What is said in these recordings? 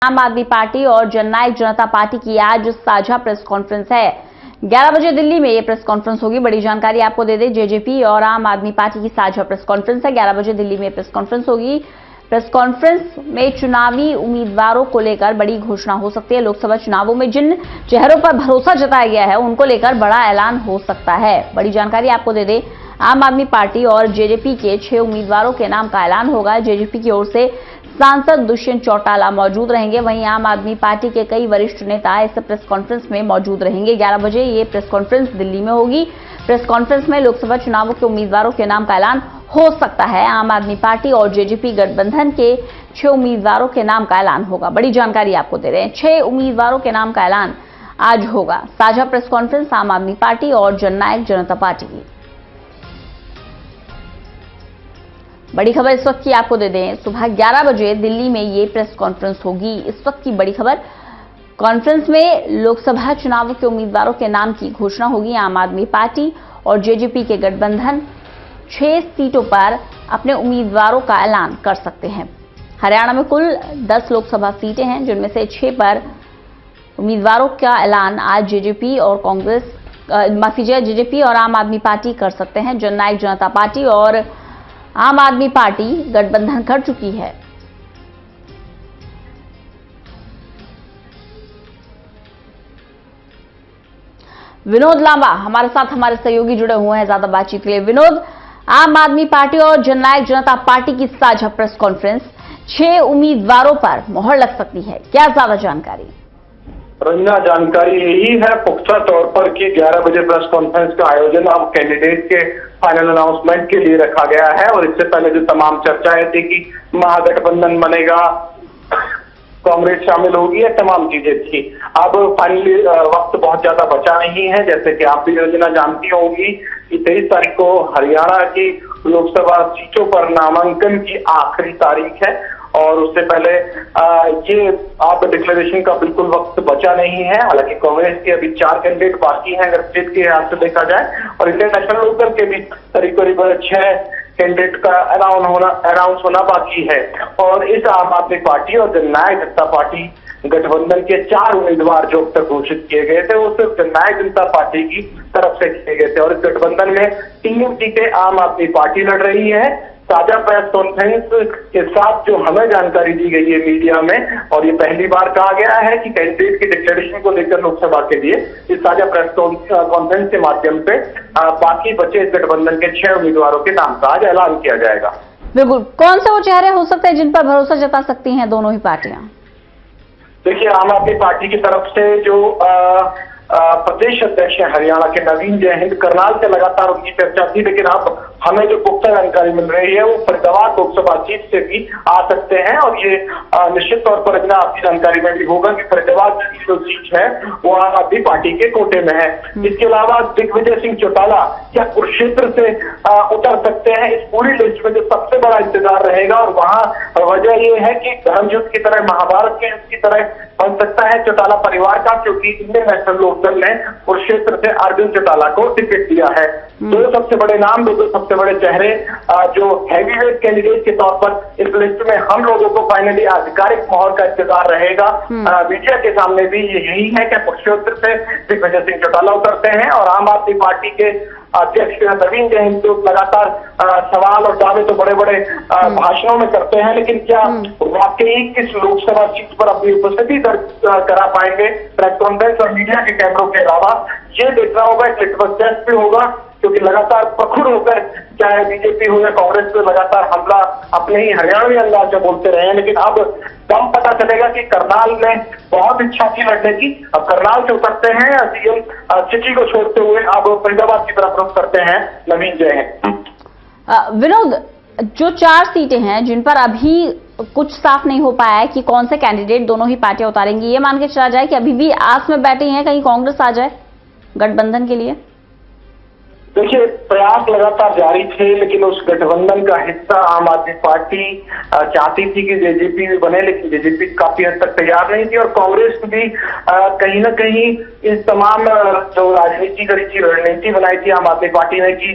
आम आदमी पार्टी और जननायक जनता पार्टी की आज साझा प्रेस कॉन्फ्रेंस है। 11 बजे दिल्ली में ये प्रेस कॉन्फ्रेंस होगी। बड़ी जानकारी आपको दे दें, जेजेपी और आम आदमी पार्टी की साझा प्रेस कॉन्फ्रेंस है। 11 बजे दिल्ली में प्रेस कॉन्फ्रेंस होगी। प्रेस कॉन्फ्रेंस में चुनावी उम्मीदवारों को लेकर बड़ी घोषणा हो सकती है। लोकसभा चुनावों में जिन चेहरों पर भरोसा जताया गया है उनको लेकर बड़ा ऐलान हो सकता है। बड़ी जानकारी आपको दे दें, आम आदमी पार्टी और जेजेपी के 6 उम्मीदवारों के नाम का ऐलान होगा। जेजेपी की ओर से सांसद दुष्यंत चौटाला मौजूद रहेंगे। वहीं आम आदमी पार्टी के कई वरिष्ठ नेता इस प्रेस कॉन्फ्रेंस में मौजूद रहेंगे। 11 बजे ये प्रेस कॉन्फ्रेंस दिल्ली में होगी। प्रेस कॉन्फ्रेंस में लोकसभा चुनावों के उम्मीदवारों के नाम का ऐलान हो सकता है। आम आदमी पार्टी और जेजेपी गठबंधन के 6 उम्मीदवारों के नाम का ऐलान होगा। बड़ी जानकारी आपको दे रहे हैं, 6 उम्मीदवारों के नाम का ऐलान आज होगा। साझा प्रेस कॉन्फ्रेंस आम आदमी पार्टी और जननायक जनता पार्टी की। बड़ी खबर इस वक्त की आपको दे दें, सुबह 11 बजे दिल्ली में ये प्रेस कॉन्फ्रेंस होगी। इस वक्त की बड़ी खबर, कॉन्फ्रेंस में लोकसभा चुनाव के उम्मीदवारों के नाम की घोषणा होगी। आम आदमी पार्टी और जेजेपी के गठबंधन 6 सीटों पर अपने उम्मीदवारों का ऐलान कर सकते हैं। हरियाणा में कुल 10 लोकसभा सीटें हैं, जिनमें से 6 पर उम्मीदवारों का ऐलान आज जेजेपी और आम आदमी पार्टी कर सकते हैं। जननायक जनता पार्टी और आम आदमी पार्टी गठबंधन कर चुकी है। विनोद लांबा हमारे साथ, हमारे सहयोगी जुड़े हुए हैं ज्यादा बातचीत के लिए। विनोद, आम आदमी पार्टी और जननायक जनता पार्टी की साझा प्रेस कॉन्फ्रेंस, 6 उम्मीदवारों पर मोहर लग सकती है, क्या ज्यादा जानकारी? रंजना, जानकारी यही है पुख्ता तौर पर कि 11 बजे प्रेस कॉन्फ्रेंस का आयोजन अब कैंडिडेट के फाइनल अनाउंसमेंट के लिए रखा गया है। और इससे पहले जो तमाम चर्चाएं थी कि महागठबंधन बनेगा, कांग्रेस शामिल होगी, ये तमाम चीजें थी। अब फाइनली वक्त बहुत ज्यादा बचा नहीं है। जैसे कि आप भी रंजना जानती होंगी कि 23 तारीख को हरियाणा की लोकसभा सीटों पर नामांकन की आखिरी तारीख है। और उससे पहले ये आप डिक्लेरेशन का बिल्कुल वक्त बचा नहीं है। हालांकि कांग्रेस के अभी 4 कैंडिडेट बाकी हैं अगर स्टेट के हिसाब से देखा जाए, और इंटरनेशनल लोकल के भी करीब 6 कैंडिडेट का अनाउंस होना बाकी है। और इस आम आदमी पार्टी और जननायक जनता पार्टी गठबंधन के 4 उम्मीदवार जो अब तक घोषित किए गए थे, वो सिर्फ जननायक जनता पार्टी की तरफ से किए गए थे। और इस गठबंधन में 3 सीटें आम आदमी पार्टी लड़ रही है। ताजा प्रेस कॉन्फ्रेंस के साथ जो हमें जानकारी दी गई है मीडिया में, और ये पहली बार कहा गया है कि कैंडिडेट की डिक्लेरेशन को लेकर लोकसभा के लिए इस ताजा प्रेस कॉन्फ्रेंस के माध्यम से बाकी बचे इस गठबंधन के 6 उम्मीदवारों के नाम का आज ऐलान किया जाएगा। बिल्कुल, कौन से वो चेहरे हो सकते हैं जिन पर भरोसा जता सकती हैं दोनों ही पार्टियां? देखिए, आम आदमी पार्टी की तरफ से जो प्रदेश अध्यक्ष है हरियाणा के नवीन जयहिंद करनाल से लगातार उनकी चर्चा थी, लेकिन अब हमें जो पुख्ता जानकारी मिल रही है वो फरीदाबाद लोकसभा सीट से भी आ सकते हैं। और ये निश्चित तौर पर आपकी जानकारी में भी होगा कि फरीदाबाद की जो सीट है वो आम आदमी पार्टी के कोटे में है। इसके अलावा दिग्विजय सिंह चौटाला क्या कुरुक्षेत्र से उतर सकते हैं इस पूरी लिस्ट में, जो सबसे बड़ा इंतजार रहेगा। और वहां वजह ये है कि धर्मयुद्ध की तरह, महाभारत के युद्ध की तरह बन सकता है चौटाला परिवार का, क्योंकि इंडियन नेशनल लोकदल ने कुरुक्षेत्र से अर्जुन चौटाला को टिकट दिया है। 2 सबसे बड़े नाम, 2 सबसे बड़े चेहरे जो हैवीवेट कैंडिडेट के तौर पर इस लिस्ट में हम लोगों को फाइनली आधिकारिक मोहर का इंतजार रहेगा। मीडिया के सामने भी यही है कि कुरुक्षेत्र से दिग्विजय सिंह चौटाला उतरते हैं और आम आदमी पार्टी के अध्यक्ष नवीन जयहिंद लगातार सवाल और दावे तो बड़े बड़े भाषणों में करते हैं, लेकिन क्या वाकई किस लोकसभा सीट पर अपनी उपस्थिति दर्ज करा पाएंगे प्रेस कॉन्फ्रेंस और मीडिया के कैमरों के अलावा, ये देखना होगा। एक लिटमस टेस्ट भी होगा, क्योंकि लगातार प्रखुर होकर चाहे बीजेपी हो या कांग्रेस पे लगातार हमला अपने ही हरियाणवी अंदाज में बोलते रहे हैं, लेकिन अब दम पता चलेगा कि करनाल में बहुत इच्छा थी लड़ने की। अब करनाल से उतरते हैं सीएम सिटी को छोड़ते हुए अब फरीदाबाद की तरफ रुख करते हैं नवीन जयहिंद। विनोद, जो 4 सीटें हैं जिन पर अभी कुछ साफ नहीं हो पाया है कि कौन से कैंडिडेट दोनों ही पार्टियां उतारेंगी, ये मान के चला जाए कि अभी भी आस में बैठी हैं कहीं कांग्रेस आ जाए गठबंधन के लिए? देखिए, प्रयास लगातार जारी थे, लेकिन उस गठबंधन का हिस्सा आम आदमी पार्टी चाहती थी कि जेजेपी भी बने, लेकिन जेजेपी काफी हद तक तैयार नहीं थी और कांग्रेस भी कहीं ना कहीं इस तमाम जो राजनीति करी थी, रणनीति बनाई थी आम आदमी पार्टी ने कि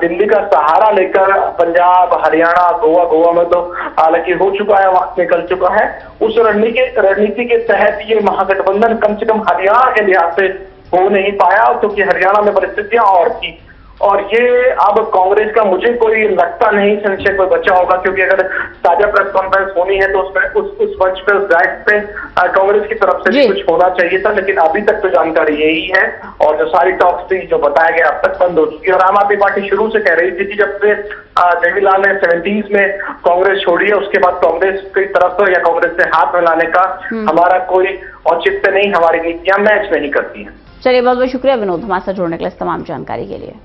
दिल्ली का सहारा लेकर पंजाब, हरियाणा, गोवा में तो हालांकि हो चुका है, वक्त निकल चुका है। उस रणनीति के तहत ये महागठबंधन कम से कम हरियाणा के लिहाज से हो नहीं पाया, क्योंकि हरियाणा में परिस्थितियां और थी। और ये अब कांग्रेस का मुझे कोई लगता नहीं संशय कोई बचा होगा, क्योंकि अगर ताजा प्रेस कॉन्फ्रेंस होनी है तो उसमें उस मंच पे, उस डायट पे कांग्रेस की तरफ से भी कुछ होना चाहिए था, लेकिन अभी तक तो जानकारी यही है। और जो सारी टॉक्स थी, जो बताया गया, अब तक बंद हो चुकी है। और आम आदमी पार्टी शुरू से कह रही थी कि जब से देवीलाल ने 70s में कांग्रेस छोड़ी है, उसके बाद कांग्रेस की तरफ या कांग्रेस से हाथ मिलाने का हमारा कोई औचित्य नहीं, हमारी नीतियां मैच नहीं करती हैं। चलिए, बहुत बहुत शुक्रिया विनोद, हमारे साथ जुड़ने के लिए, इस तमाम जानकारी के लिए।